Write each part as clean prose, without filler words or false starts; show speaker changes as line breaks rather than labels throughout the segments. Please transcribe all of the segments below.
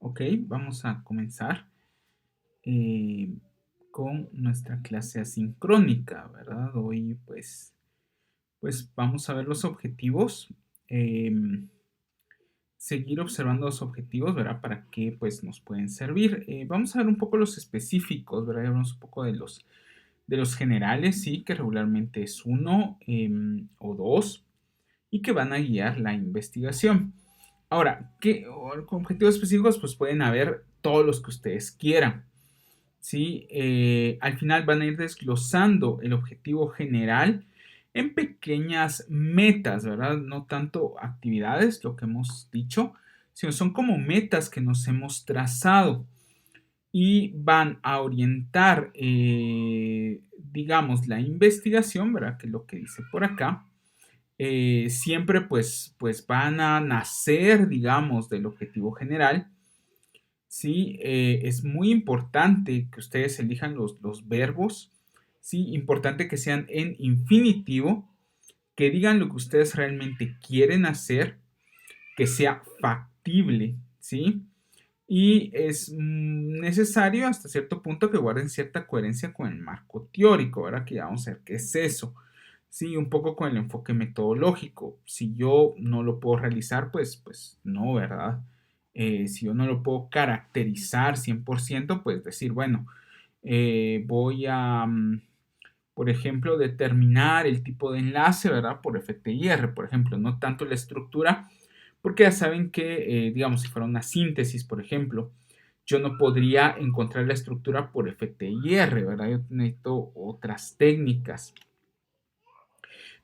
Ok, vamos a comenzar eh, con nuestra clase asincrónica, ¿verdad? Hoy pues vamos a ver los objetivos, seguir observando los objetivos, ¿verdad? Para qué pues nos pueden servir. Vamos a ver un poco los específicos, ¿verdad? Ya hablamos un poco de los generales, sí, que regularmente es uno o dos y que van a guiar la investigación. Ahora, ¿qué objetivos específicos? Pues pueden haber todos los que ustedes quieran. ¿Sí? Al final van a ir desglosando el objetivo general en pequeñas metas, ¿verdad? No tanto actividades, lo que hemos dicho, sino son como metas que nos hemos trazado y van a orientar, digamos, la investigación, ¿verdad? Que es lo que dice por acá. Siempre pues van a nacer, digamos, del objetivo general. Sí, es muy importante que ustedes elijan los verbos, sí, importante que sean en infinitivo, que digan lo que ustedes realmente quieren hacer, que sea factible, sí, y es necesario hasta cierto punto que guarden cierta coherencia con el marco teórico, ¿verdad? Que ya vamos a ver qué es eso. Sí, un poco con el enfoque metodológico. Si yo no lo puedo realizar, pues no, ¿verdad? Si yo no lo puedo caracterizar 100%, pues decir, bueno, voy a, por ejemplo, determinar el tipo de enlace, ¿verdad? Por FTIR, por ejemplo, no tanto la estructura, porque ya saben que, digamos, si fuera una síntesis, por ejemplo, yo no podría encontrar la estructura por FTIR, ¿verdad? Yo necesito otras técnicas.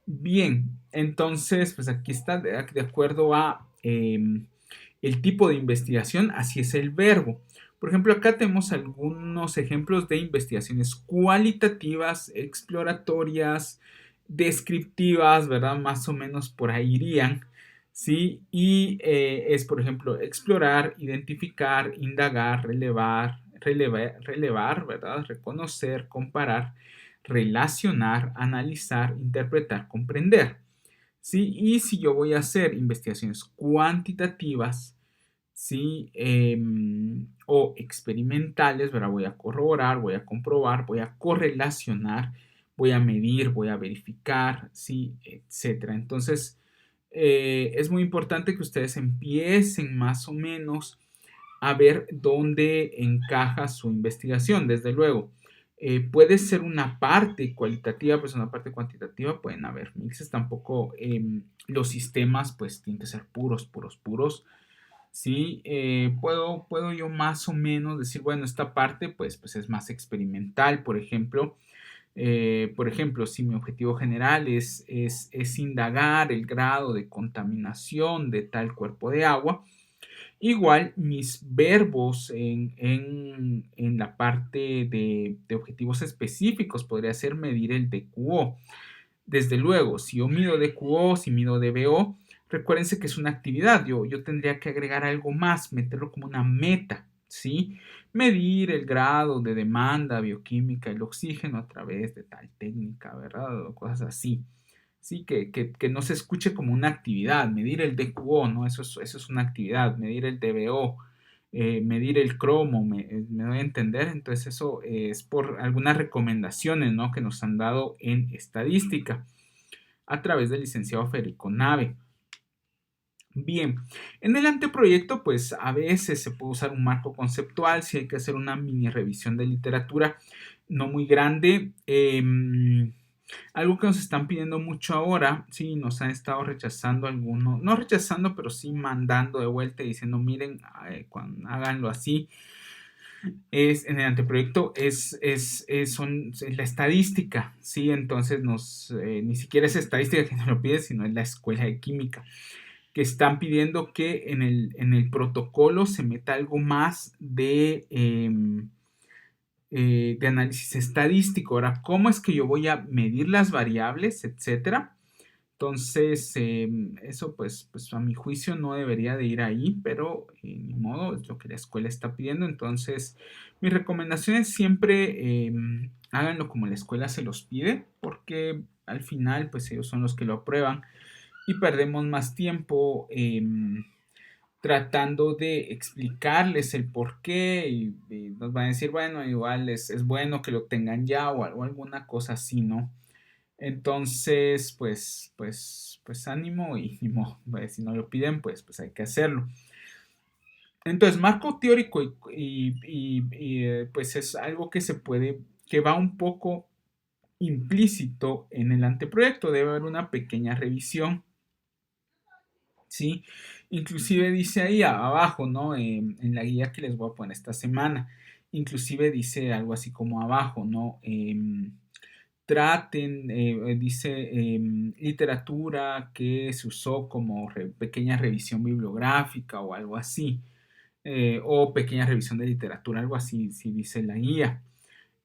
Bien, entonces, pues aquí está, de acuerdo a el tipo de investigación, así es el verbo. Por ejemplo, acá tenemos algunos ejemplos de investigaciones cualitativas, exploratorias, descriptivas, ¿verdad? Más o menos por ahí irían, ¿sí? Y es, por ejemplo, explorar, identificar, indagar, relevar, ¿verdad? Reconocer, comparar, relacionar, analizar, interpretar, comprender. ¿Sí? Y si yo voy a hacer investigaciones cuantitativas, ¿sí? O experimentales, ¿verdad? Voy a corroborar, voy a comprobar, voy a correlacionar, voy a medir, voy a verificar, ¿sí? Etcétera. Entonces, es muy importante que ustedes empiecen más o menos a ver dónde encaja su investigación, desde luego. Puede ser una parte cualitativa, pues una parte cuantitativa, pueden haber mixes, tampoco los sistemas pues tienen que ser puros, puros, puros. Sí, puedo yo más o menos decir, bueno, esta parte pues es más experimental, por ejemplo. Si mi objetivo general es indagar el grado de contaminación de tal cuerpo de agua, igual mis verbos en la parte de objetivos específicos podría ser medir el DQO. Desde luego, si yo mido DQO, si mido DBO, recuérdense que es una actividad. Yo tendría que agregar algo más, meterlo como una meta, ¿sí? Medir el grado de demanda bioquímica del oxígeno a través de tal técnica, ¿verdad? O cosas así. Sí, que no se escuche como una actividad, medir el DQO, ¿no? Eso es una actividad, medir el DBO, medir el cromo, me doy a entender. Entonces eso es por algunas recomendaciones, ¿no? Que nos han dado en estadística a través del licenciado Federico Nave. Bien, en el anteproyecto, pues a veces se puede usar un marco conceptual, si hay que hacer una mini revisión de literatura, no muy grande. Algo que nos están pidiendo mucho ahora, sí, nos han estado rechazando algunos, no rechazando, pero sí mandando de vuelta y diciendo, miren, háganlo así, es en el anteproyecto, es la estadística, sí, entonces ni siquiera es estadística que nos lo pide, sino es la escuela de química, que están pidiendo que en el protocolo se meta algo más de análisis estadístico. Ahora, ¿cómo es que yo voy a medir las variables, etcétera? Entonces, eso pues a mi juicio no debería de ir ahí, pero ni modo, es lo que la escuela está pidiendo. Entonces, mi recomendación es siempre háganlo como la escuela se los pide, porque al final pues ellos son los que lo aprueban y perdemos más tiempo tratando de explicarles el por qué y nos van a decir, bueno, igual es bueno que lo tengan ya o alguna cosa así, ¿no? Entonces, pues ánimo y ni modo, si no lo piden, pues hay que hacerlo. Entonces, marco teórico pues es algo que se puede, que va un poco implícito en el anteproyecto, debe haber una pequeña revisión, ¿sí? Inclusive dice ahí abajo, ¿no? En la guía que les voy a poner esta semana, inclusive dice algo así como abajo, ¿no? Traten, dice, literatura que se usó como pequeña revisión bibliográfica o algo así, o pequeña revisión de literatura, algo así, si dice la guía.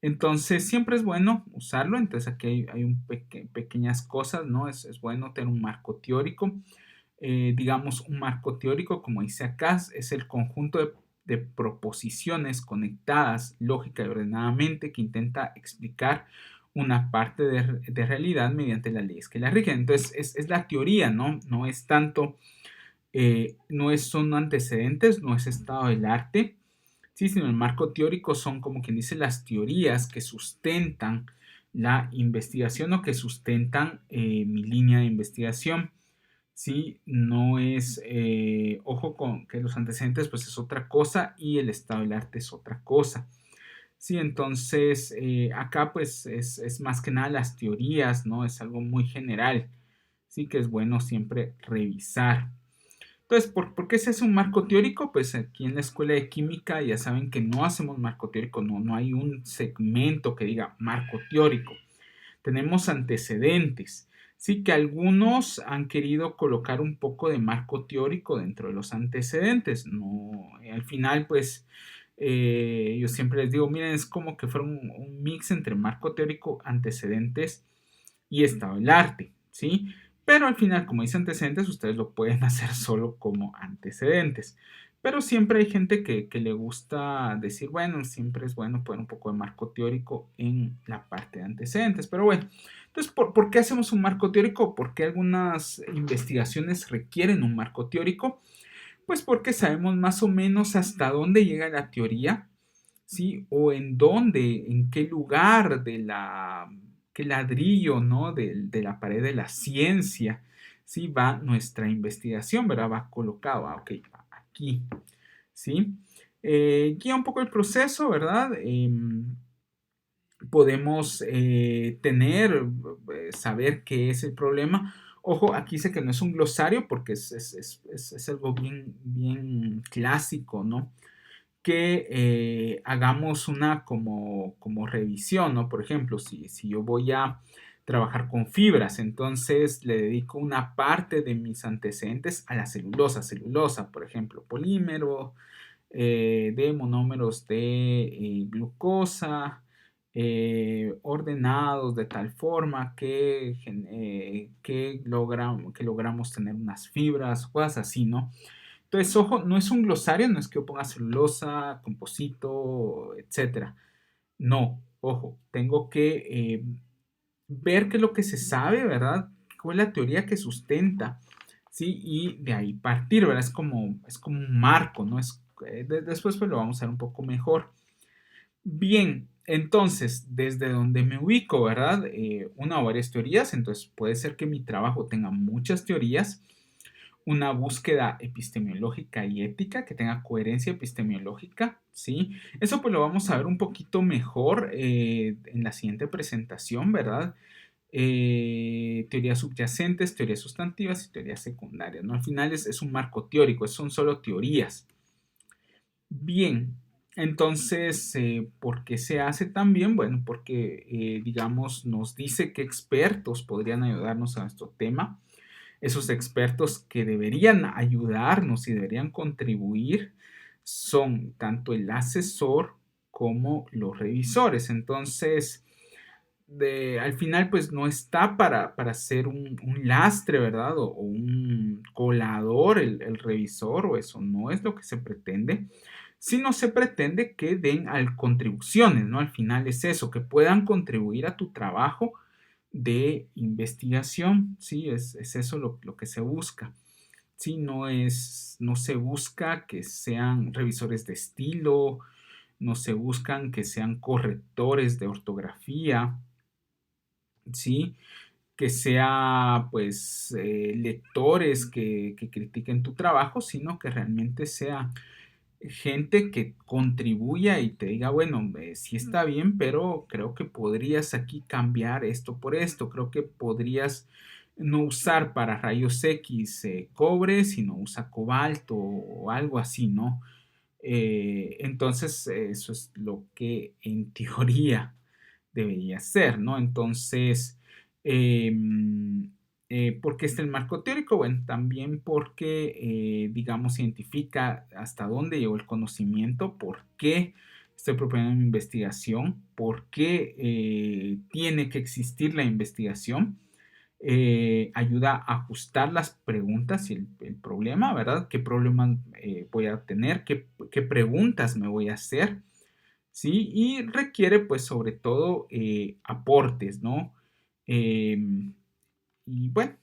Entonces, siempre es bueno usarlo. Entonces, aquí hay pequeñas cosas, ¿no? Es bueno tener un marco teórico. Digamos, un marco teórico, como dice acá, es el conjunto de proposiciones conectadas lógica y ordenadamente que intenta explicar una parte de realidad mediante las leyes que la rigen. Entonces, es la teoría, ¿no? No es tanto, son antecedentes, no es estado del arte, sí, sino el marco teórico son, como quien dice, las teorías que sustentan la investigación o que sustentan mi línea de investigación. Sí, no es, ojo con que los antecedentes pues es otra cosa y el estado del arte es otra cosa. Sí, entonces acá pues es más que nada las teorías, ¿no? Es algo muy general, sí que es bueno siempre revisar. Entonces, ¿por qué se hace un marco teórico? Pues aquí en la escuela de química ya saben que no hacemos marco teórico, no hay un segmento que diga marco teórico. Tenemos antecedentes. Sí que algunos han querido colocar un poco de marco teórico dentro de los antecedentes. No, al final, pues, yo siempre les digo, miren, es como que fuera un mix entre marco teórico, antecedentes y estado del arte, ¿sí? Pero al final, como dice antecedentes, ustedes lo pueden hacer solo como antecedentes. Pero siempre hay gente que le gusta decir, bueno, siempre es bueno poner un poco de marco teórico en la parte de antecedentes. Pero bueno, entonces, ¿por qué hacemos un marco teórico? ¿Por qué algunas investigaciones requieren un marco teórico? Pues porque sabemos más o menos hasta dónde llega la teoría, ¿sí? O en dónde, en qué lugar de qué ladrillo, ¿no? De la pared de la ciencia, ¿sí? Va nuestra investigación, ¿verdad? Va colocado, ok, va aquí, ¿sí? Guía un poco el proceso, ¿verdad? Podemos saber qué es el problema. Ojo, aquí dice que no es un glosario porque es algo bien, bien clásico, ¿no? Que hagamos una como revisión, ¿no? Por ejemplo, si yo voy a trabajar con fibras, entonces le dedico una parte de mis antecedentes a la celulosa, por ejemplo, polímero, de monómeros de glucosa, ordenados de tal forma que logramos tener unas fibras, cosas así, ¿no? Entonces, ojo, no es un glosario, no es que yo ponga celulosa, composito, etcétera. No, ojo, tengo que ver qué es lo que se sabe, ¿verdad? ¿Cuál es la teoría que sustenta? ¿Sí? Y de ahí partir, ¿verdad? Es como un marco, ¿no? Después pues lo vamos a ver un poco mejor. Bien, entonces, desde donde me ubico, ¿verdad? Una o varias teorías, entonces puede ser que mi trabajo tenga muchas teorías, una búsqueda epistemológica y ética que tenga coherencia epistemológica, ¿sí? Eso pues lo vamos a ver un poquito mejor en la siguiente presentación, ¿verdad? Teorías subyacentes, teorías sustantivas y teorías secundarias, ¿no? Al final es un marco teórico, son solo teorías. Bien, entonces, ¿por qué se hace también? Bueno, porque, digamos, nos dice que expertos podrían ayudarnos a nuestro tema. Esos expertos que deberían ayudarnos y deberían contribuir son tanto el asesor como los revisores. Entonces, al final, pues no está para ser un lastre, ¿verdad? O un colador el revisor, o eso no es lo que se pretende, sino se pretende que den contribuciones, ¿no? Al final es eso, que puedan contribuir a tu trabajo de investigación, ¿sí? Es eso lo que se busca. ¿sí? No se busca que sean revisores de estilo, no se buscan que sean correctores de ortografía, ¿sí? Que sea, pues, lectores que critiquen tu trabajo, sino que realmente sea gente que contribuya y te diga, bueno, sí está bien, pero creo que podrías aquí cambiar esto por esto, creo que podrías no usar para rayos X cobre, sino usa cobalto o algo así, ¿no? Entonces, eso es lo que en teoría debería ser, ¿no? Entonces, em, ¿por qué está el marco teórico? Bueno, también porque, digamos, identifica hasta dónde llegó el conocimiento, por qué estoy proponiendo una investigación, por qué tiene que existir la investigación. Ayuda a ajustar las preguntas y el problema, ¿verdad? ¿Qué problemas voy a tener? ¿Qué preguntas me voy a hacer? ¿Sí? Y requiere, pues, sobre todo, aportes, ¿no? Em, y bueno,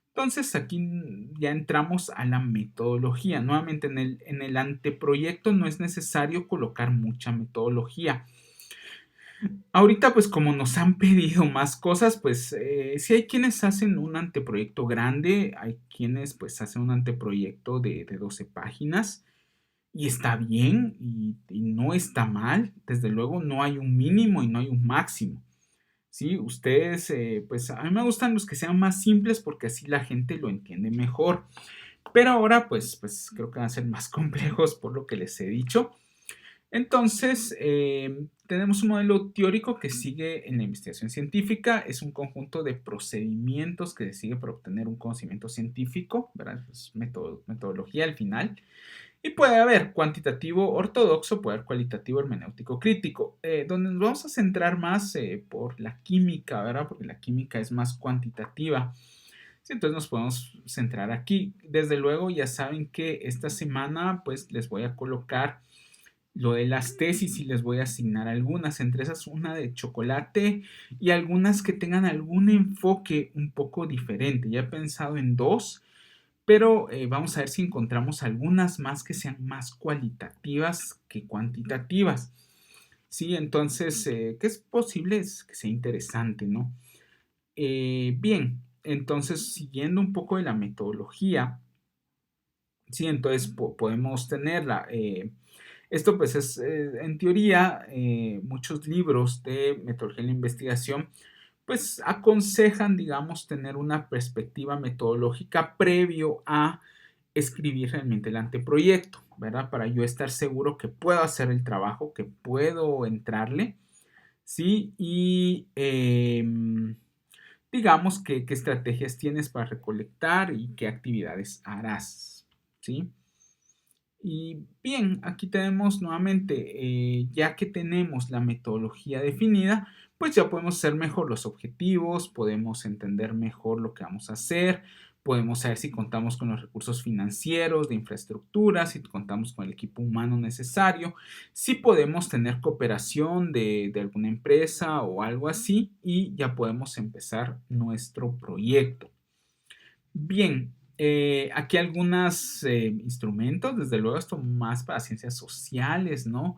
entonces aquí ya entramos a la metodología. Nuevamente, en el anteproyecto no es necesario colocar mucha metodología. Ahorita, pues como nos han pedido más cosas, pues sí hay quienes hacen un anteproyecto grande, hay quienes pues hacen un anteproyecto de 12 páginas y está bien y no está mal, desde luego no hay un mínimo y no hay un máximo. ¿Sí? Ustedes, pues a mí me gustan los que sean más simples porque así la gente lo entiende mejor. Pero ahora, pues creo que van a ser más complejos por lo que les he dicho. Entonces, tenemos un modelo teórico que sigue en la investigación científica, es un conjunto de procedimientos que se sigue para obtener un conocimiento científico, ¿verdad? Es metodología al final. Y puede haber cuantitativo ortodoxo, puede haber cualitativo hermenéutico crítico, donde nos vamos a centrar más por la química, ¿verdad? Porque la química es más cuantitativa. Sí, entonces nos podemos centrar aquí. Desde luego ya saben que esta semana pues les voy a colocar lo de las tesis y les voy a asignar algunas, entre esas una de chocolate y algunas que tengan algún enfoque un poco diferente. Ya he pensado en dos, pero vamos a ver si encontramos algunas más que sean más cualitativas que cuantitativas. Sí, entonces, que es posible es que sea interesante, ¿no? Bien, entonces, siguiendo un poco de la metodología, sí, entonces podemos tenerla. Esto pues es, en teoría, muchos libros de metodología de la investigación pues aconsejan, digamos, tener una perspectiva metodológica previo a escribir realmente el anteproyecto, ¿verdad? Para yo estar seguro que puedo hacer el trabajo, que puedo entrarle, ¿sí? Y digamos qué estrategias tienes para recolectar y qué actividades harás, ¿sí? Y bien, aquí tenemos nuevamente, ya que tenemos la metodología definida, pues ya podemos hacer mejor los objetivos, podemos entender mejor lo que vamos a hacer, podemos saber si contamos con los recursos financieros, de infraestructura, si contamos con el equipo humano necesario, si podemos tener cooperación de alguna empresa o algo así y ya podemos empezar nuestro proyecto. Bien, aquí algunos instrumentos, desde luego esto más para ciencias sociales, ¿no?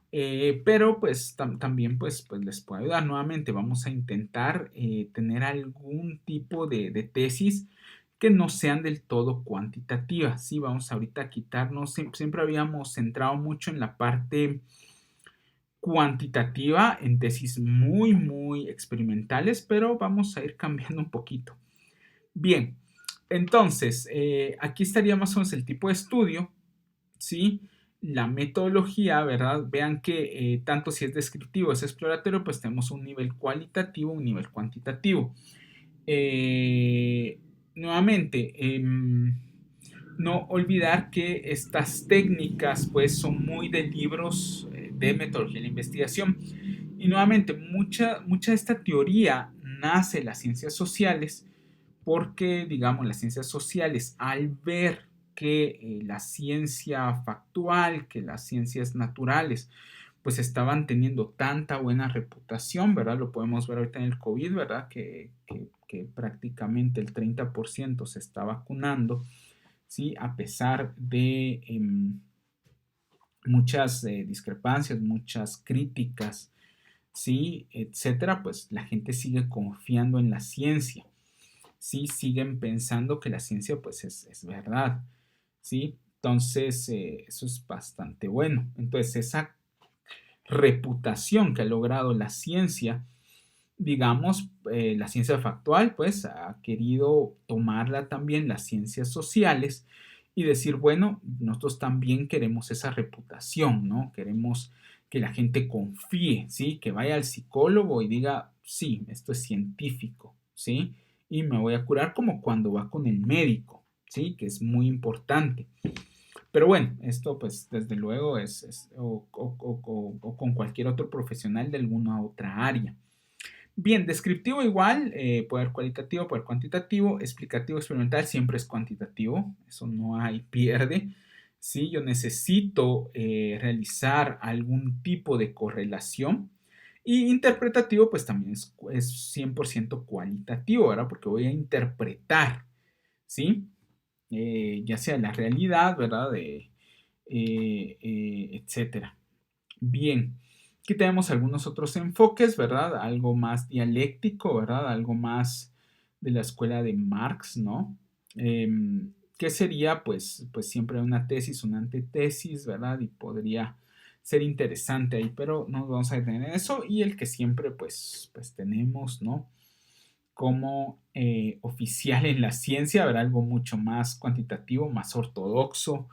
Pero pues también pues les puedo ayudar. Nuevamente vamos a intentar tener algún tipo de tesis que no sean del todo cuantitativas, ¿sí? Vamos ahorita a quitarnos, siempre habíamos centrado mucho en la parte cuantitativa, en tesis muy experimentales, pero vamos a ir cambiando un poquito. Bien, entonces, aquí estaría más o menos el tipo de estudio, ¿sí? La metodología, ¿verdad? Vean que tanto si es descriptivo o es exploratorio, pues tenemos un nivel cualitativo, un nivel cuantitativo. Nuevamente, no olvidar que estas técnicas, pues, son muy de libros de metodología de la investigación. Y nuevamente, mucha de esta teoría nace en las ciencias sociales porque, digamos, las ciencias sociales, al ver que la ciencia factual, que las ciencias naturales, pues estaban teniendo tanta buena reputación, ¿verdad? Lo podemos ver ahorita en el COVID, ¿verdad? Que prácticamente el 30% se está vacunando. ¿sí? A pesar de muchas discrepancias, muchas críticas, ¿sí? Etcétera, pues la gente sigue confiando en la ciencia, ¿sí? Siguen pensando que la ciencia pues es verdad, ¿sí? Entonces, eso es bastante bueno. Entonces, esa reputación que ha logrado la ciencia, digamos, la ciencia factual, pues ha querido tomarla también las ciencias sociales y decir, bueno, nosotros también queremos esa reputación, ¿no? Queremos que la gente confíe, ¿sí? Que vaya al psicólogo y diga, sí, esto es científico, ¿sí? Y me voy a curar como cuando va con el médico, ¿sí? Que es muy importante. Pero bueno, esto pues desde luego o con cualquier otro profesional de alguna otra área. Bien, descriptivo igual, poder cualitativo, poder cuantitativo, explicativo, experimental, siempre es cuantitativo, eso no hay pierde. Si yo necesito realizar algún tipo de correlación, y interpretativo pues también es 100% cualitativo, ¿verdad? Porque voy a interpretar, ¿sí? Ya sea la realidad, ¿verdad? Etcétera. Bien, aquí tenemos algunos otros enfoques, ¿verdad? Algo más dialéctico, ¿verdad? Algo más de la escuela de Marx, ¿no? Que sería, pues siempre una tesis, una antítesis, ¿verdad? Y podría ser interesante ahí, pero no vamos a detener en eso. Y el que siempre, pues tenemos, ¿no? Como oficial en la ciencia, ¿verdad? Algo mucho más cuantitativo, más ortodoxo,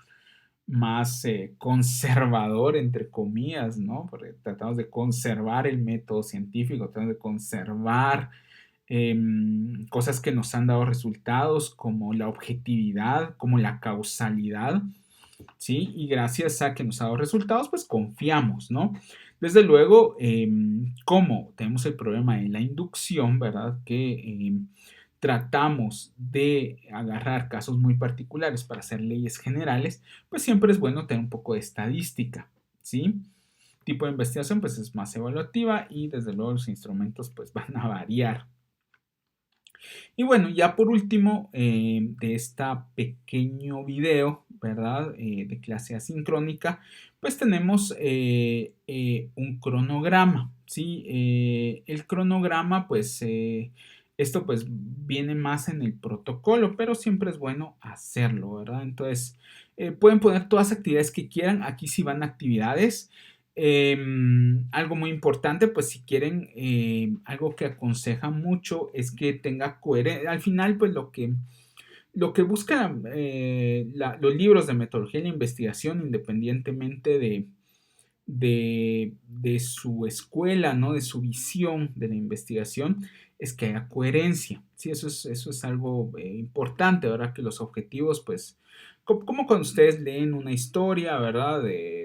más conservador, entre comillas, ¿no? Porque tratamos de conservar el método científico, tratamos de conservar cosas que nos han dado resultados, como la objetividad, como la causalidad, ¿sí? Y gracias a que nos ha dado resultados, pues confiamos, ¿no? Desde luego, como tenemos el problema de la inducción, ¿verdad? Que tratamos de agarrar casos muy particulares para hacer leyes generales, pues siempre es bueno tener un poco de estadística, ¿sí? Tipo de investigación, pues es más evaluativa y desde luego los instrumentos, pues van a variar. Y bueno, ya por último, de este pequeño video, ¿verdad? De clase asincrónica, pues tenemos un cronograma, ¿sí? El cronograma, pues, esto pues viene más en el protocolo, pero siempre es bueno hacerlo, ¿verdad? Entonces, pueden poner todas las actividades que quieran. Aquí sí van actividades. Algo muy importante, pues si quieren, algo que aconseja mucho es que tenga coherencia. Al final, pues lo que buscan los libros de metodología y la investigación, independientemente de su escuela, ¿no? De su visión de la investigación, es que haya coherencia. Sí, eso es algo importante, ¿verdad? Que los objetivos, pues, como cuando ustedes leen una historia, ¿verdad?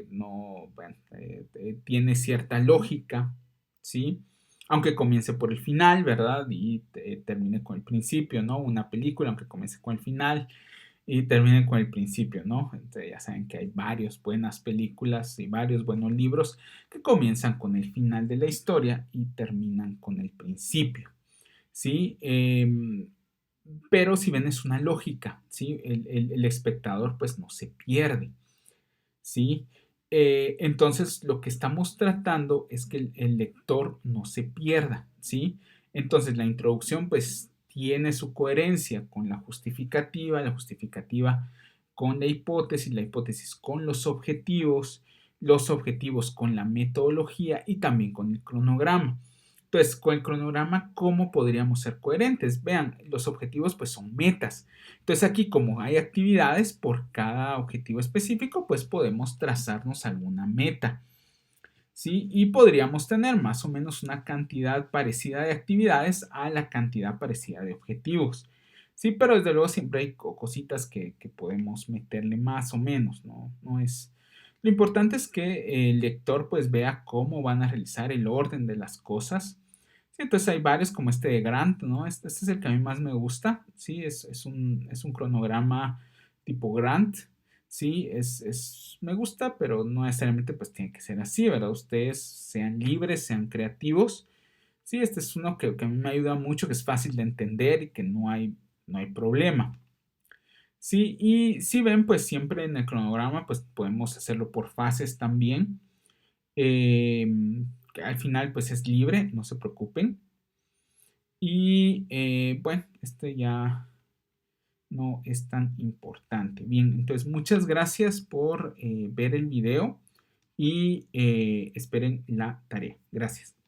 No, bueno, tiene cierta lógica, ¿sí? Aunque comience por el final, ¿verdad? Y termine con el principio, ¿no? Una película, aunque comience con el final y terminen con el principio, ¿no? Entonces ya saben que hay varias buenas películas y varios buenos libros que comienzan con el final de la historia y terminan con el principio, ¿sí? Pero si ven es una lógica, ¿sí? El espectador pues no se pierde, ¿sí? Entonces lo que estamos tratando es que el lector no se pierda, ¿sí? Entonces la introducción pues tiene su coherencia con la justificativa con la hipótesis con los objetivos con la metodología y también con el cronograma. Entonces, con el cronograma, ¿cómo podríamos ser coherentes? Vean, los objetivos pues son metas. Entonces aquí como hay actividades por cada objetivo específico, pues podemos trazarnos alguna meta, ¿sí? Y podríamos tener más o menos una cantidad parecida de actividades a la cantidad parecida de objetivos, ¿sí? Pero desde luego siempre hay cositas que podemos meterle más o menos, ¿no? No es... Lo importante es que el lector pues vea cómo van a realizar el orden de las cosas. Sí, entonces hay varios como este de Grant, ¿no? Este es el que a mí más me gusta, ¿sí? Es un cronograma tipo Grant, ¿sí? Me gusta, pero no necesariamente pues tiene que ser así, ¿verdad? Ustedes sean libres, sean creativos. Sí, este es uno que a mí me ayuda mucho, que es fácil de entender y que no hay problema. Sí, y si ven, pues siempre en el cronograma, pues podemos hacerlo por fases también. Que al final, pues es libre, no se preocupen. Y bueno, este ya no es tan importante. Bien, entonces muchas gracias por ver el video y esperen la tarea. Gracias.